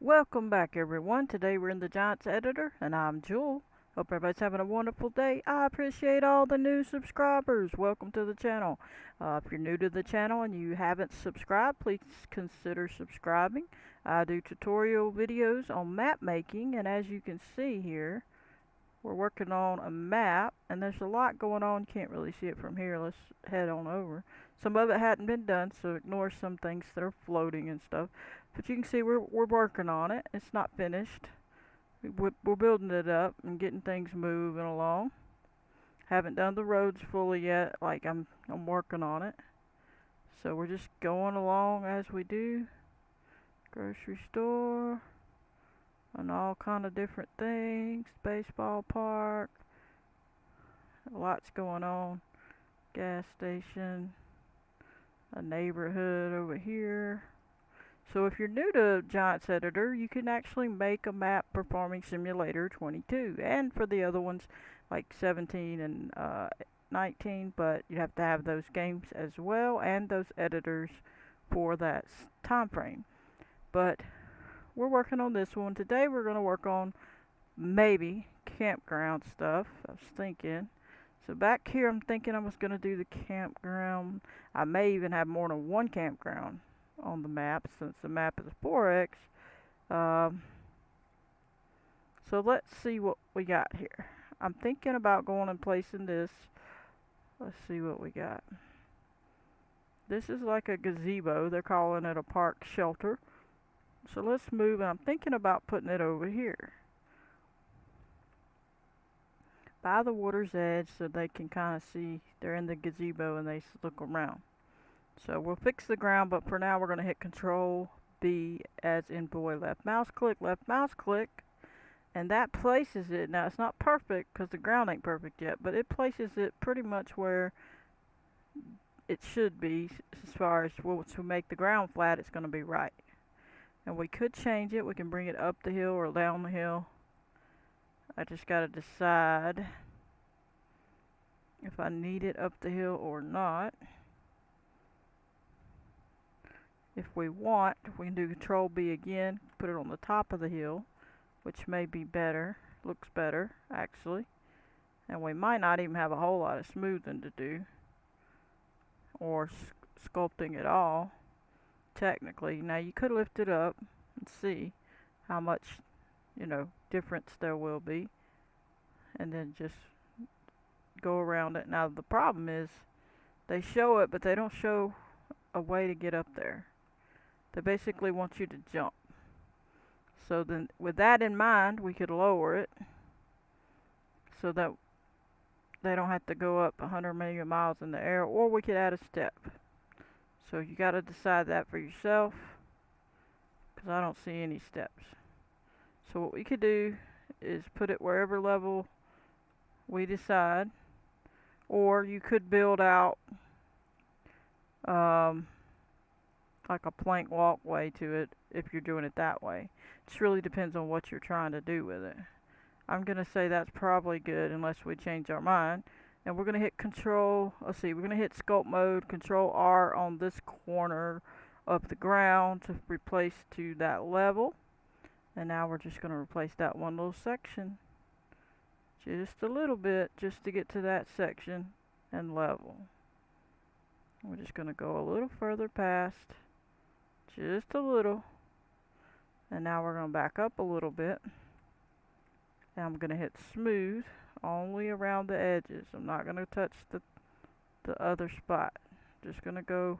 Welcome back, everyone. Today we're in the Giants editor, and I'm Jewel. Hope everybody's having a wonderful day. I appreciate all the new subscribers. Welcome to the channel. If you're new to the channel and you haven't subscribed, please consider subscribing. I do tutorial videos on map making, and as you can see here, we're working on a map, and there's a lot going on. You can't really see it from here. Let's head on over. Some of it hadn't been done, so ignore some things that are floating and stuff. But you can see we're working on it. It's not finished. We're building it up and getting things moving along. Haven't done the roads fully yet. Like I'm working on it. So we're just going along as we do. Grocery store and all kind of different things. Baseball park. Lots going on. Gas station. A neighborhood over here. So if you're new to Giants Editor, you can actually make a map for Farming Simulator 22, and for the other ones like 17 and 19, but you have to have those games as well and those editors for that time frame. But we're working on this one. Today we're going to work on maybe campground stuff, I was thinking. So back here I'm thinking I was going to do the campground. I may even have more than one campground on the map since the map is 4x. Um, so let's see what we got here. I'm thinking about going and placing this. Let's see what we got. This is like a gazebo. They're calling it a park shelter. So let's move, and I'm thinking about putting it over here by the water's edge so they can kind of see they're in the gazebo and they look around. So we'll fix the ground, but for now we're going to hit Control B as in boy. Left mouse click, and that places it. Now it's not perfect because the ground ain't perfect yet, but it places it pretty much where it should be as far as once we make the ground flat, it's going to be right. And we could change it. We can bring it up the hill or down the hill. I just got to decide if I need it up the hill or not. If we want, we can do Control B again, put it on the top of the hill, which may be better, looks better actually. And we might not even have a whole lot of smoothing to do, or sculpting at all, technically. Now you could lift it up and see how much, difference there will be, and then just go around it. Now the problem is, they show it, but they don't show a way to get up there. They basically want you to jump. So then with that in mind, we could lower it so that they don't have to go up 100 million miles in the air, or we could add a step. So you got to decide that for yourself, because I don't see any steps. So what we could do is put it wherever level we decide, or you could build out like a plank walkway to it if you're doing it that way. It just really depends on what you're trying to do with it. I'm going to say that's probably good unless we change our mind. And we're going to hit Control, we're going to hit Sculpt Mode, Control R on this corner of the ground to replace to that level. And now we're just going to replace that one little section just a little bit, just to get to that section and level. We're just going to go a little further past, just a little. And now we're going to back up a little bit. And I'm going to hit smooth only around the edges. I'm not going to touch the other spot. Just going to go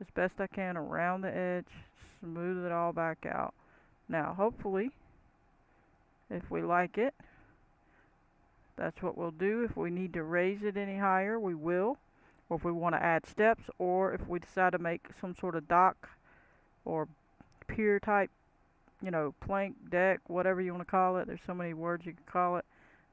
as best I can around the edge, smooth it all back out. Now hopefully, if we like it, that's what we'll do. If we need to raise it any higher, we will. Or if we want to add steps, or if we decide to make some sort of dock or pier type, plank, deck, whatever you want to call it. There's so many words you can call it,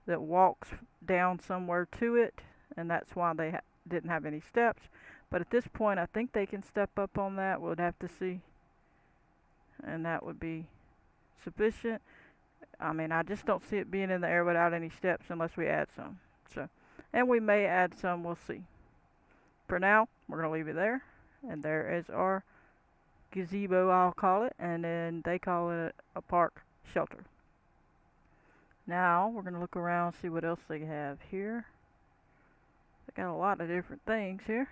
that walks down somewhere to it, and that's why they didn't have any steps. But at this point, I think they can step up on that. We'll have to see, and that would be sufficient. I mean, I just don't see it being in the air without any steps unless we add some. So, and we may add some, we'll see. For now, we're going to leave it there, and there is our gazebo, I'll call it, and then they call it a park shelter. Now we're going to look around, see what else they have here. They got a lot of different things here.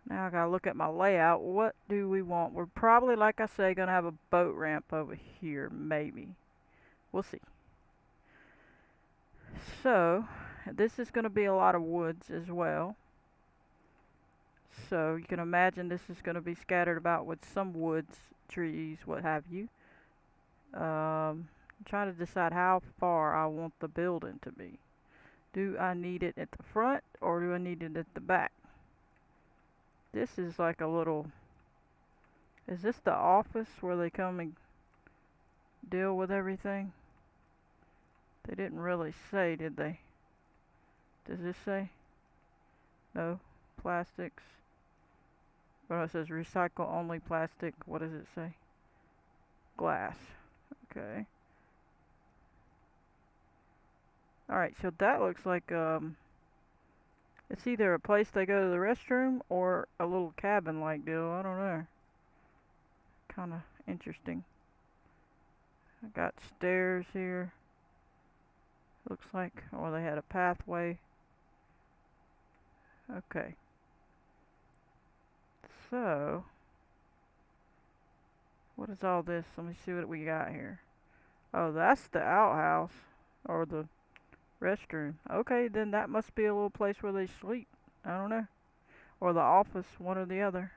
Now I gotta look at my layout. What do we want? We're probably, like I say, gonna have a boat ramp over here, maybe. We'll see. So, this is gonna be a lot of woods as well. So, you can imagine this is gonna be scattered about with some woods, trees, what have you. I'm trying to decide how far I want the building to be. Do I need it at the front or do I need it at the back? This is like a little... Is this the office where they come and deal with everything? They didn't really say, did they? Does this say? No. Plastics. Oh, it says recycle only plastic. What does it say? Glass. Okay. Alright, so that looks like, it's either a place they go to the restroom or a little cabin-like deal. I don't know. Kinda interesting. I got stairs here. Looks like, or they had a pathway. Okay. So, what is all this? Let me see what we got here. Oh, that's the outhouse, or the restroom. Okay, then that must be a little place where they sleep. I don't know. Or the office, one or the other.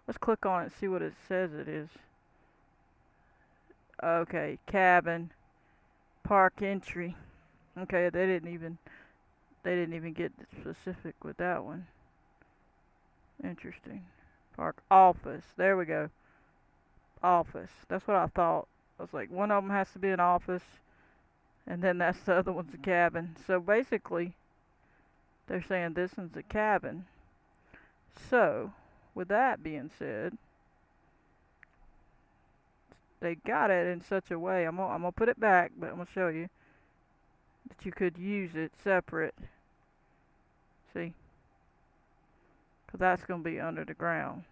Let's click on it and see what it says it is. Okay, cabin, park entry. Okay, they didn't even get specific with that one. Interesting. Park office. There we go. Office. That's what I thought. I was like, one of them has to be an office, and then that's the other one's a cabin. So basically, they're saying this one's a cabin. So, with that being said, they got it in such a way. I'm gonna put it back, but I'm gonna show you that you could use it separate. See? Because that's gonna be under the ground.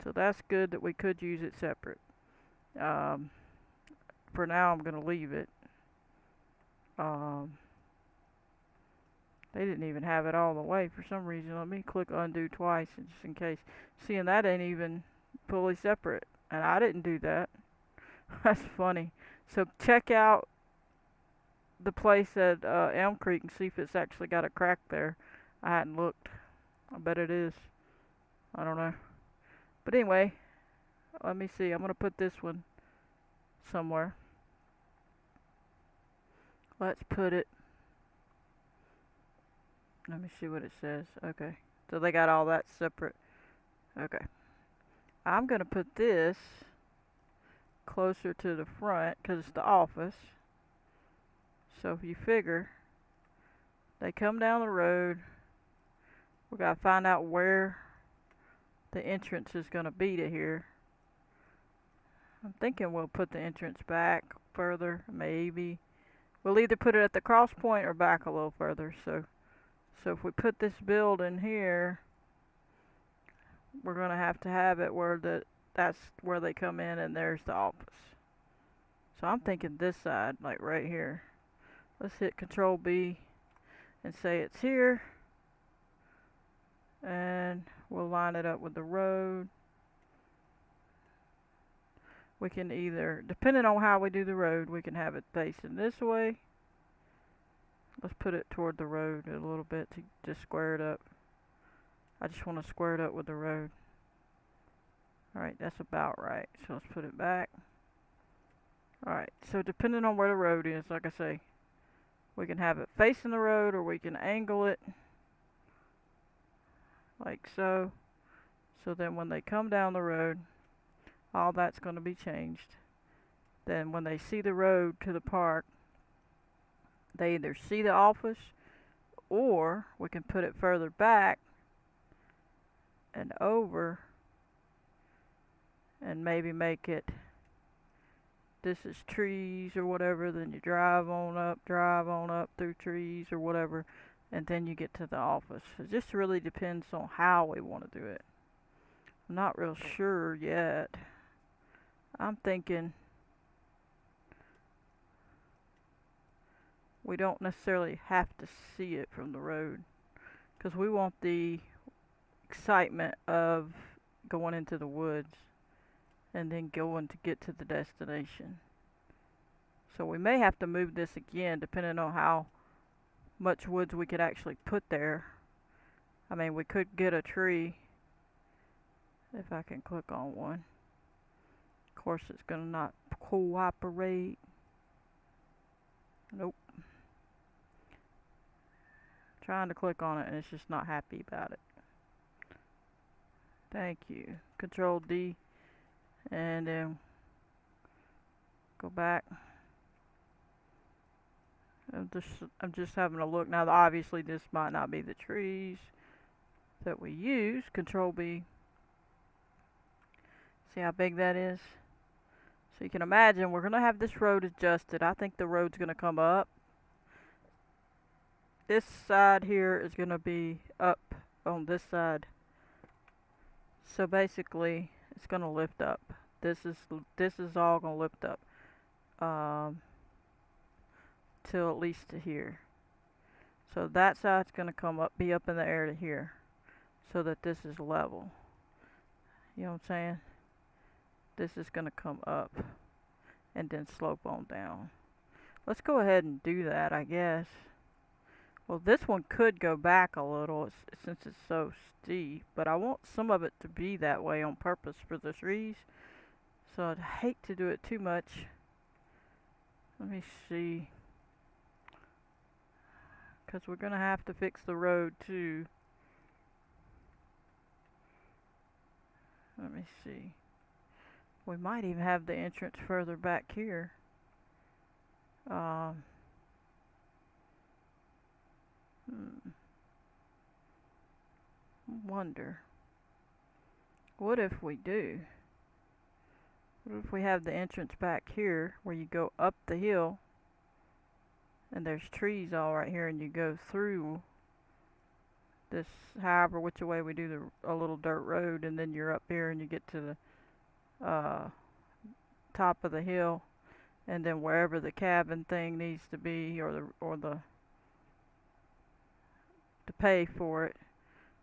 So that's good that we could use it separate. For now, I'm gonna leave it. They didn't even have it all the way for some reason. Let me click undo twice just in case. Seeing that ain't even fully separate. And I didn't do that. That's funny. So check out the place at Elm Creek and see if it's actually got a crack there. I hadn't looked. I bet it is. I don't know. But anyway, let me see. I'm going to put this one somewhere. Let's put it... Let me see what it says. Okay. So they got all that separate. Okay. I'm going to put this closer to the front because it's the office. So if you figure, they come down the road. We got to find out where the entrance is going to be to here. I'm thinking we'll put the entrance back further, maybe. We'll either put it at the cross point or back a little further. So if we put this building here, we're going to have it where that's where they come in and there's the office. So I'm thinking this side, like right here. Let's hit Control B and say it's here. And we'll line it up with the road. We can either, depending on how we do the road, we can have it facing this way. Let's put it toward the road a little bit to just square it up. I just want to square it up with the road. Alright, that's about right. So let's put it back. Alright, so depending on where the road is, like I say, we can have it facing the road or we can angle it like so. So then when they come down the road, all that's going to be changed. Then when they see the road to the park, they either see the office or we can put it further back and over and maybe make it, this is trees or whatever, then you drive on up through trees or whatever, and then you get to the office. It just really depends on how we want to do it. I'm not real sure yet. I'm thinking we don't necessarily have to see it from the road because we want the excitement of going into the woods and then going to get to the destination. So we may have to move this again depending on how much woods we could actually put there. I mean, we could get a tree if I can click on one. Of course, it's gonna not cooperate. Nope. Trying to click on it and it's just not happy about it. Thank you. Control D and then go back. I'm just having a look now. Obviously, this might not be the trees that we use. Control B. See how big that is? So you can imagine we're gonna have this road adjusted. I think the road's gonna come up. This side here is gonna be up on this side. So basically, it's gonna lift up. This is all gonna lift up till at least to here. So that side's gonna come up, be up in the air to here, so that this is level. You know what I'm saying? This is gonna come up and then slope on down. Let's go ahead and do that, I guess. Well, this one could go back a little since it's so steep, but I want some of it to be that way on purpose for the trees. So I'd hate to do it too much. Let me see. Because we're going to have to fix the road too. Let me see. We might even have the entrance further back here. Wonder. What if we do? What if we have the entrance back here where you go up the hill and there's trees all right here and you go through this however which way we do a little dirt road and then you're up here and you get to the top of the hill and then wherever the cabin thing needs to be or the to pay for it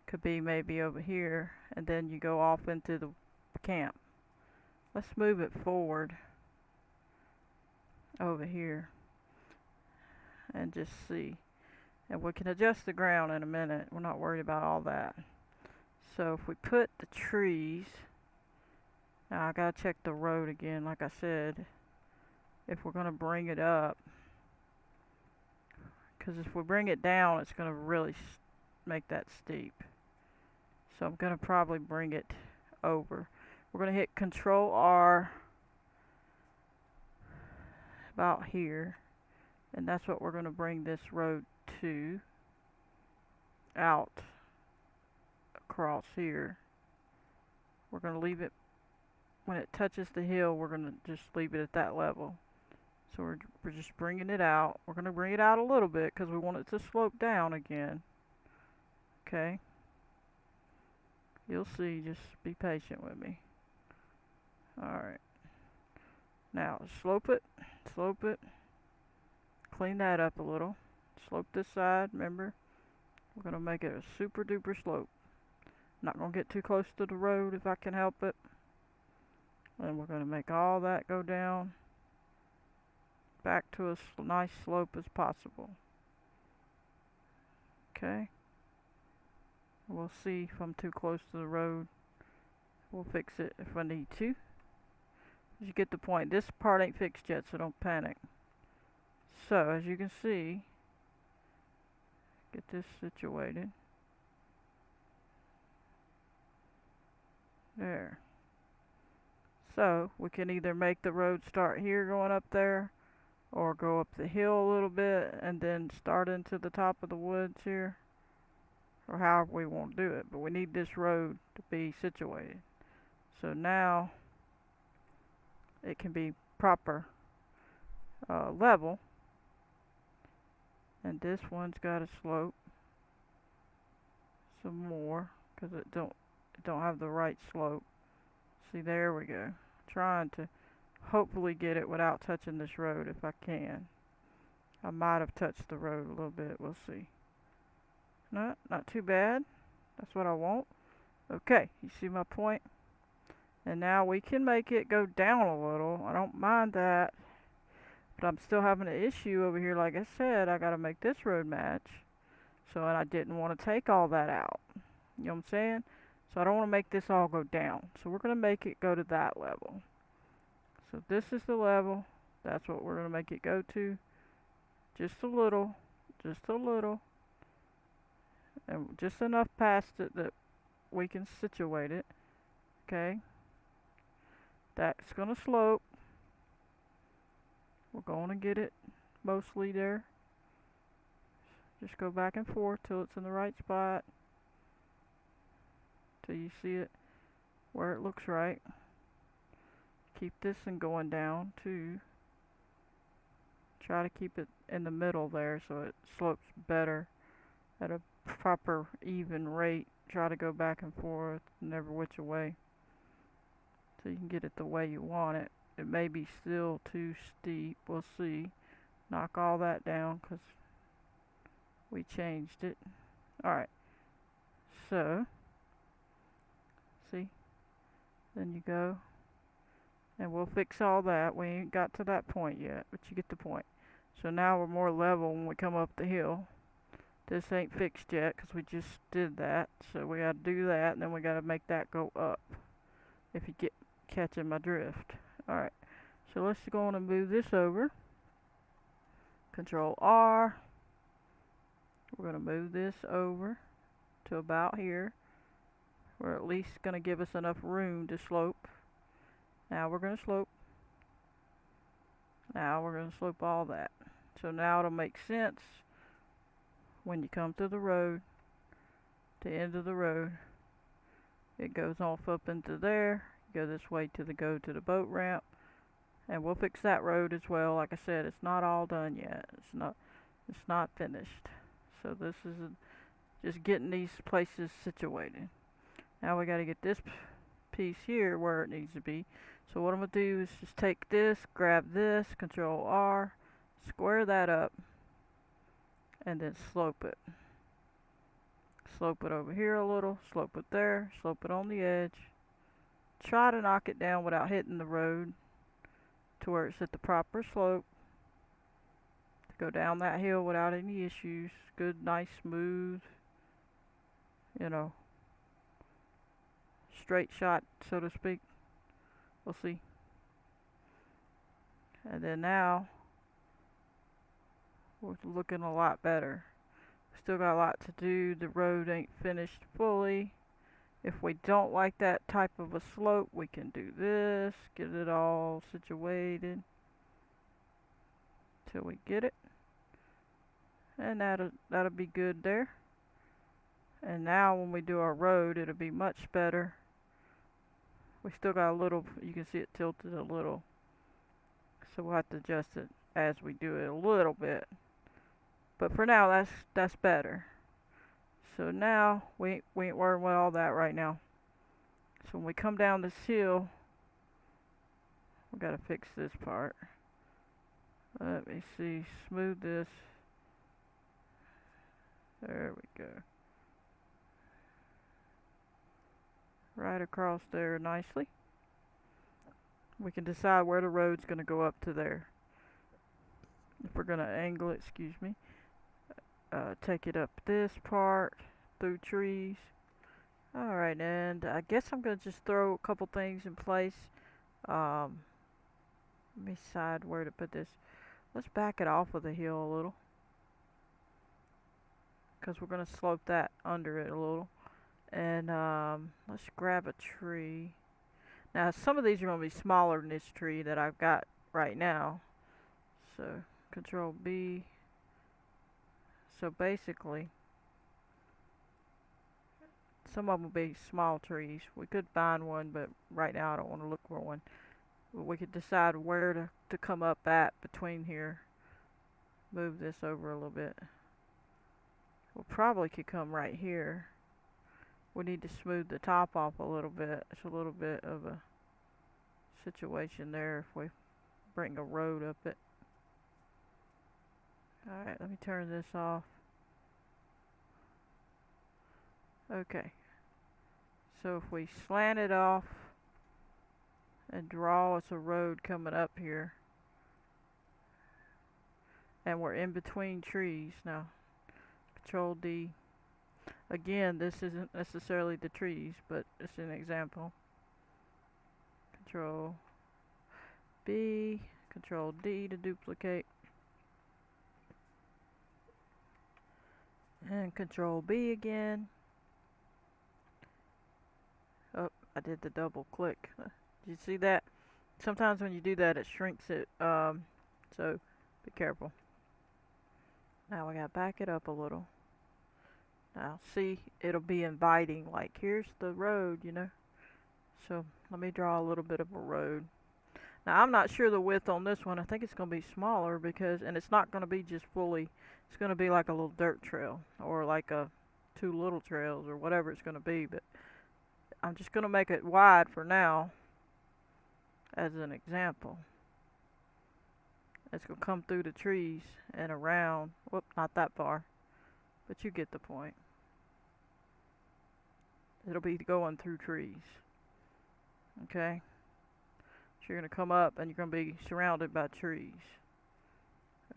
could be maybe over here and then you go off into the camp. Let's move it forward over here and just see. And we can adjust the ground in a minute. We're not worried about all that. So if we put the trees, now I gotta check the road again like I said, if we're gonna bring it up. Because if we bring it down it's gonna really make that steep. So I'm gonna probably bring it over. We're gonna hit Control R about here, and that's what we're gonna bring this road to, out across here. We're gonna leave it when it touches the hill. We're gonna just leave it at that level. So we're just bringing it out. We're gonna bring it out a little bit because we want it to slope down again. Okay. You'll see, just be patient with me. Alright. Now, slope it, clean that up a little. Slope this side, remember? We're going to make it a super duper slope. Not going to get too close to the road if I can help it. And we're going to make all that go down back to a nice slope as possible. Okay. We'll see if I'm too close to the road. We'll fix it if I need to. You get the point. This part ain't fixed yet, so don't panic. So, as you can see, get this situated. There. So, we can either make the road start here going up there, or go up the hill a little bit, and then start into the top of the woods here. Or however we want to do it, but we need this road to be situated. So now it can be proper level, and this one's got a slope. some more because it don't have the right slope. See, there we go. Trying to hopefully get it without touching this road if I can. I might have touched the road a little bit. We'll see. No, not too bad. That's what I want. Okay, you see my point? And now we can make it go down a little. I don't mind that. But I'm still having an issue over here. Like I said, I gotta make this road match. So, and I didn't want to take all that out. You know what I'm saying? So I don't want to make this all go down. So we're gonna make it go to that level. So this is the level. That's what we're gonna make it go to. Just a little. Just a little. And just enough past it that we can situate it. Okay. That's gonna slope. We're gonna get it mostly there. Just go back and forth till it's in the right spot. Till you see it where it looks right. Keep this one going down too. Try to keep it in the middle there so it slopes better at a proper even rate. Try to go back and forth, never which way, so you can get it the way you want it. It may be still too steep. We'll see. Knock all that down because we changed it. Alright, so see, then you go and we'll fix all that. We ain't got to that point yet, but you get the point. So now we're more level when we come up the hill. This ain't fixed yet because we just did that, so we gotta do that, and then we gotta make that go up, if you get catching my drift. Alright, so let's go on and move this over. Control R. We're gonna move this over to about here. We're at least gonna give us enough room to slope. Now we're gonna slope. Now we're gonna slope all that. So now it'll make sense when you come to the road, the end of the road. It goes off up into there. You go this way to the boat ramp, and we'll fix that road as well. Like I said, it's not all done yet. It's not finished. So this is just getting these places situated. Now we got to get this piece here where it needs to be. So what I'm gonna do is just take this, grab this, Control R, square that up, and then slope it. Slope it over here a little, slope it there, slope it on the edge. Try to knock it down without hitting the road to where it's at the proper slope. To go down that hill without any issues. Good, nice, smooth, straight shot, so to speak. We'll see. And then now we're looking a lot better. Still got a lot to do. The road ain't finished fully. If we don't like that type of a slope, we can do this. Get it all situated till we get it. And that'll be good there. And now when we do our road, it'll be much better. We still got a little, you can see it tilted a little. So we'll have to adjust it as we do it a little bit. But for now, that's better. So now, we ain't worrying about all that right now. So when we come down this hill, we gotta fix this part. Let me see, smooth this. There we go. Right across there nicely. We can decide where the road's gonna go up to there. If we're gonna angle it, excuse me. Take it up this part through trees. Alright, and I guess I'm gonna just throw a couple things in place. Let me decide where to put this. Let's back it off of the hill a little, because we're gonna slope that under it a little. And let's grab a tree. Now some of these are gonna be smaller than this tree that I've got right now. So Control B. So basically, some of them will be small trees. We could find one, but right now I don't want to look for one. But we could decide where to come up at between here. Move this over a little bit. We probably could come right here. we need to smooth the top off a little bit. It's a little bit of a situation there if we bring a road up it. Alright, let me turn this off. Okay, so if we slant it off and draw us a road coming up here, and we're in between trees now, Control D. Again, this isn't necessarily the trees, but it's an example. Control B, Control D to duplicate, and Control B again. Oh, I did the double click. Did you see that? Sometimes when you do that, it shrinks it. So be careful. Now we gotta back it up a little. Now see, it'll be inviting, like here's the road, you know. So let me draw a little bit of a road. Now I'm not sure the width on this one. I think it's gonna be smaller because, and it's not gonna be just fully, it's gonna be like a little dirt trail or like a two little trails or whatever it's gonna be, but I'm just gonna make it wide for now as an example. It's gonna come through the trees and around. Whoop, not that far, but you get the point. It'll be going through trees. Okay? So you're gonna come up and you're gonna be surrounded by trees.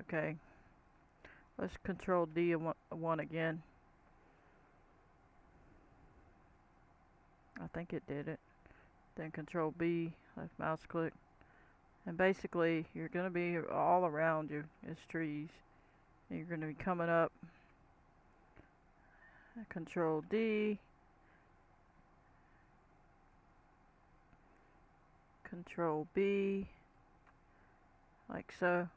Okay? Let's Control D one again. I think it did it. Then Control B, left mouse click. And basically, you're going to be all around you is trees. And you're going to be coming up. Control D. Control B. Like so.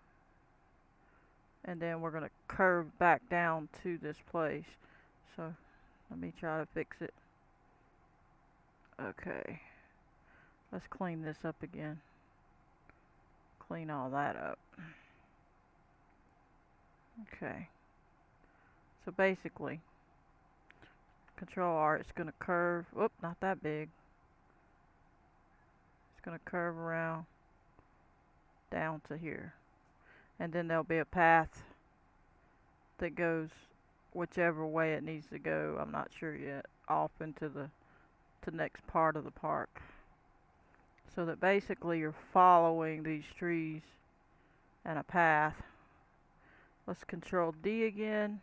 And then we're going to curve back down to this place. So, let me try to fix it. Okay. Let's clean this up again. Clean all that up. Okay. So basically, Control R, it's going to curve. Whoop, not that big. It's going to curve around down to here. And then there'll be a path that goes whichever way it needs to go. I'm not sure yet. Off into the next part of the park. So that basically you're following these trees and a path. Let's Control D again.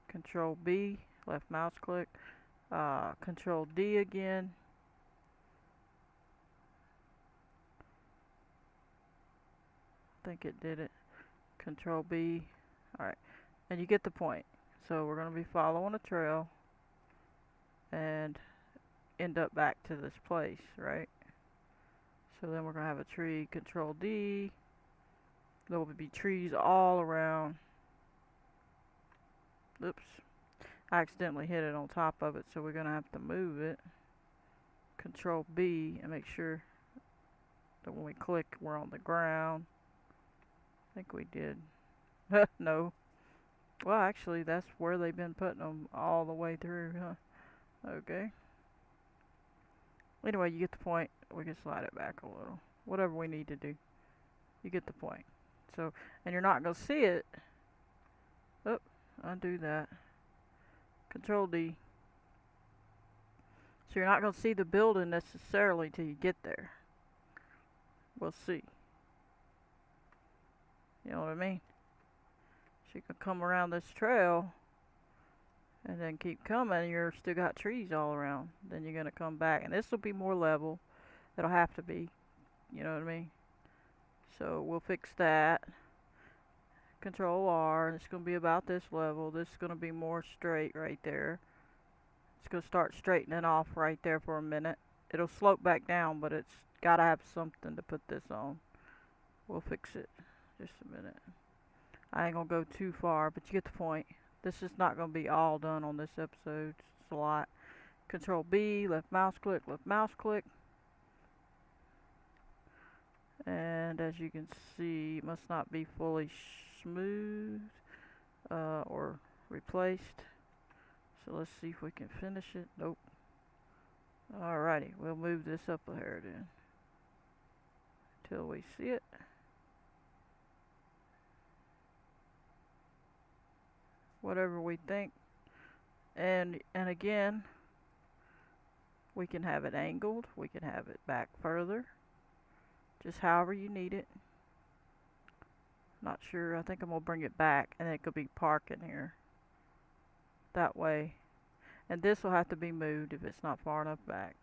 Control B, left mouse click. Control D again. I think it did it. Control B. Alright. And you get the point. So we're going to be following a trail and end up back to this place, right? So then we're going to have a tree. Control D. There will be trees all around. Oops. I accidentally hit it on top of it, so we're going to have to move it. Control B and make sure that when we click, we're on the ground. I think we did. No. Well, actually, that's where they've been putting them all the way through, huh? Okay. Anyway, you get the point. We can slide it back a little. Whatever we need to do. You get the point. So, and you're not going to see it. Oh, undo that. Control D. So you're not going to see the building necessarily till you get there. We'll see. You know what I mean? So you can come around this trail and then keep coming. You're still got trees all around. Then you're going to come back. And this will be more level. It'll have to be. You know what I mean? So we'll fix that. Control R. It's going to be about this level. This is going to be more straight right there. It's going to start straightening off right there for a minute. It'll slope back down, but it's got to have something to put this on. We'll fix it. Just a minute. I ain't going to go too far, but you get the point. This is not going to be all done on this episode. It's a lot. Control B, left mouse click, left mouse click. And as you can see, it must not be fully smooth. Or replaced. So let's see if we can finish it. Nope. Alrighty, we'll move this up a hair then till we see it. Whatever we think. And again, we can have it angled, we can have it back further, just however you need it. Not sure, I think I'm gonna bring it back and it could be parking here. That way. And this will have to be moved if it's not far enough back.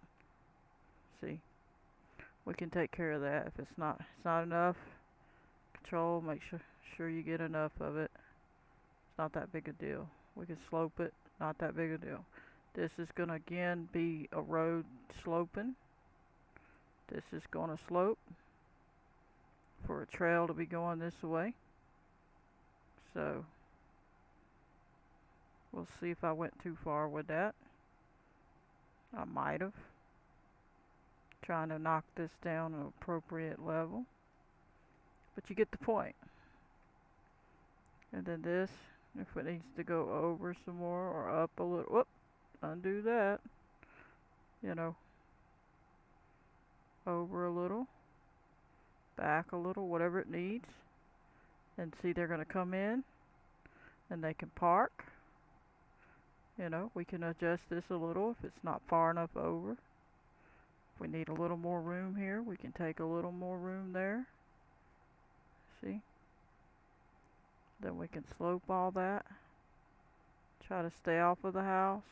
See? We can take care of that. If it's not enough, control, make sure you get enough of it. It's not that big a deal. We can slope it, not that big a deal. This is gonna again be a road sloping. This is gonna slope for a trail to be going this way. So we'll see if I went too far with that. I might have. Trying to knock this down an appropriate level. But you get the point. And then this, if it needs to go over some more or up a little, whoop, undo that. You know, over a little, back a little, whatever it needs. And see, they're going to come in and they can park. You know, we can adjust this a little if it's not far enough over. If we need a little more room here, we can take a little more room there. See? Then we can slope all that. Try to stay off of the house.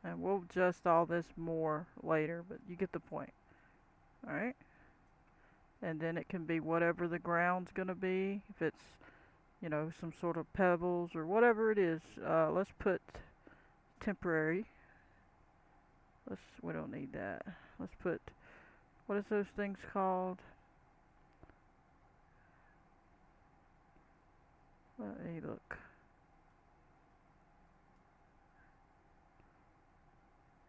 And we'll adjust all this more later, but you get the point. Alright? And then it can be whatever the ground's gonna be. If it's, you know, some sort of pebbles or whatever it is. Let's put temporary. We don't need that. Let's put, what is those things called? Let me look.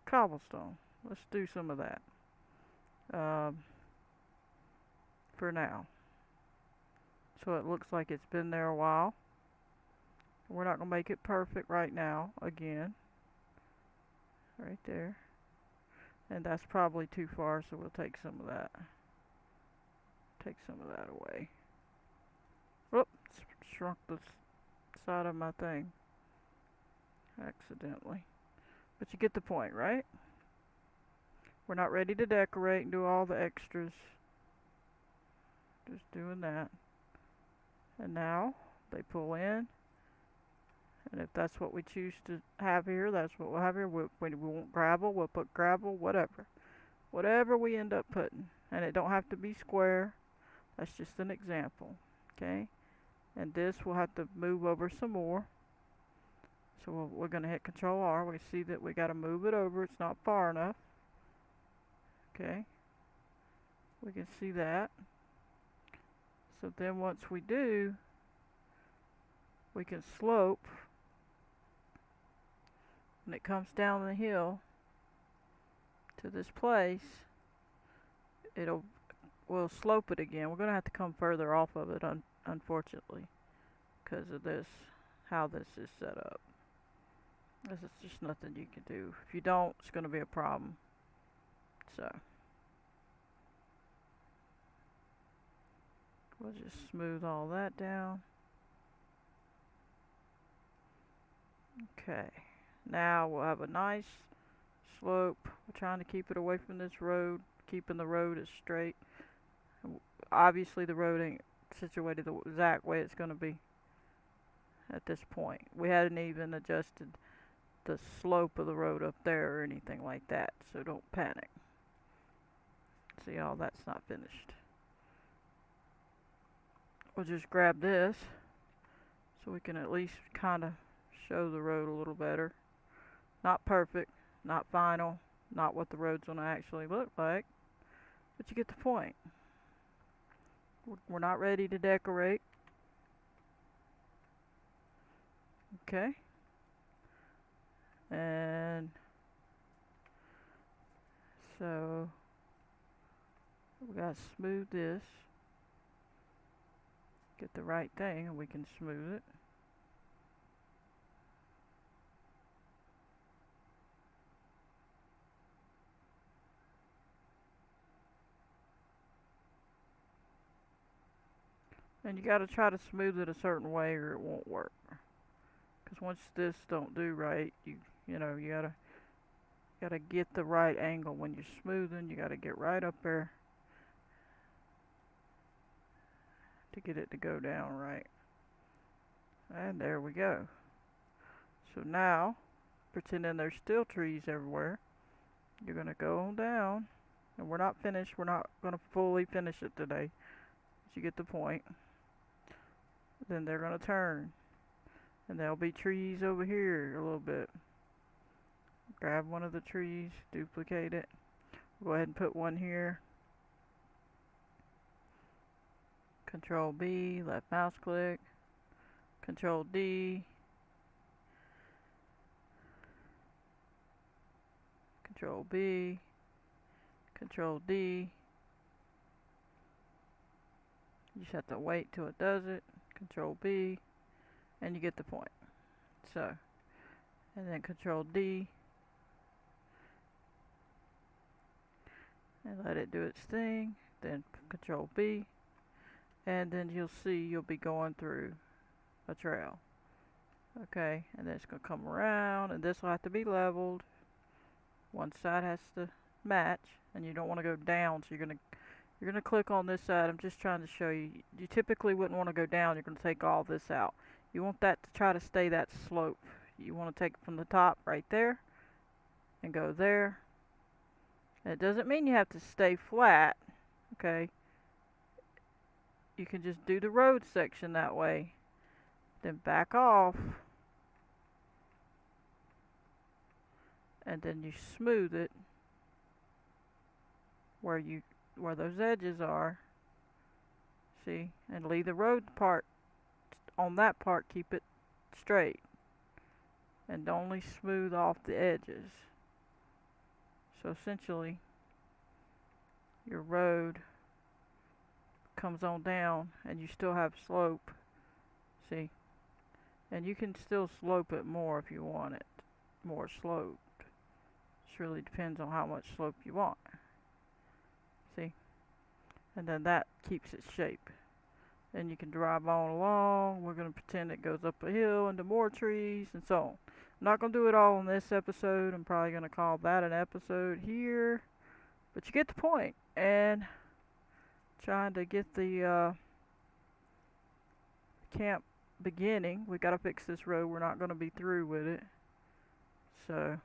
Cobblestone. Let's do some of that. For now. So it looks like it's been there a while. We're not going to make it perfect right now, again. Right there. And that's probably too far, so we'll take some of that. Take some of that away. Whoops, shrunk the side of my thing. Accidentally. But you get the point, right? We're not ready to decorate and do all the extras. Just doing that. And now they pull in. And if that's what we choose to have here, that's what we'll have here. We want gravel, we'll put gravel, whatever. Whatever we end up putting. And it don't have to be square. That's just an example. Okay? And this we'll have to move over some more. So we're going to hit Control R. We see that we got to move it over. It's not far enough. Okay? We can see that. So then once we do, we can slope. When it comes down the hill to this place, we'll slope it again. We're going to have to come further off of it, unfortunately, because of this, how this is set up. This is just nothing you can do. If you don't, it's going to be a problem. So we'll just smooth all that down. Okay. Now we'll have a nice slope. We're trying to keep it away from this road, keeping the road as straight. Obviously the road ain't situated the exact way it's going to be at this point. We hadn't even adjusted the slope of the road up there or anything like that, so don't panic. See, all that's not finished. We'll just grab this so we can at least kind of show the road a little better. Not perfect, not final, not what the road's going to actually look like, but you get the point. We're not ready to decorate. Okay. And so we got to smooth this. get the right thing and we can smooth it. And you gotta try to smooth it a certain way or it won't work. Cause once this don't do right, you know, you gotta get the right angle when you're smoothing. You gotta get right up there to get it to go down right. And there we go. So now, pretending there's still trees everywhere, you're gonna go on down, and we're not finished. We're not gonna fully finish it today. But you get the point. Then they're gonna turn, and there'll be trees over here a little bit. Grab one of the trees, duplicate it. Go ahead and put one here. Control B, left mouse click. Control D. Control B. Control D. You just have to wait till it does it. Control B. And you get the point. So, and then Control D. And let it do its thing. Then Control B. And then you'll see you'll be going through a trail. Okay, and then it's going to come around, and this will have to be leveled. One side has to match, and you don't want to go down, so you're gonna click on this side. I'm just trying to show you. You typically wouldn't want to go down. You're going to take all this out. You want that to try to stay that slope. You want to take it from the top right there and go there. And it doesn't mean you have to stay flat, okay? You can just do the road section that way. Then back off. And then you smooth it where those edges are. See? And leave the road part on that part, keep it straight. And only smooth off the edges. So essentially your road comes on down and you still have slope. See? And you can still slope it more if you want it more sloped. It really depends on how much slope you want. See? And then that keeps its shape. Then you can drive on along. We're going to pretend it goes up a hill into more trees and so on. I'm not going to do it all in this episode. I'm probably going to call that an episode here. But you get the point. And trying to get the camp beginning. We got to fix this road. We're not going to be through with it. So,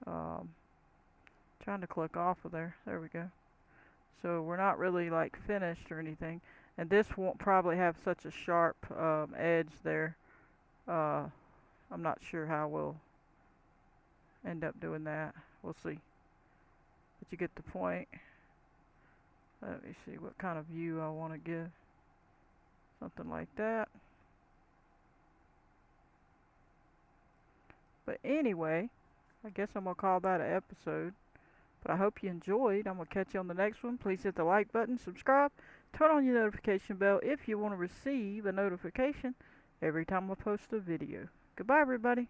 trying to click off of there. There we go. So we're not really like finished or anything. And this won't probably have such a sharp edge there. I'm not sure how we'll end up doing that. We'll see. But you get the point. Let me see what kind of view I want to give. Something like that. But anyway, I guess I'm going to call that an episode. But I hope you enjoyed. I'm going to catch you on the next one. Please hit the like button, subscribe, turn on your notification bell if you want to receive a notification every time I post a video. Goodbye, everybody.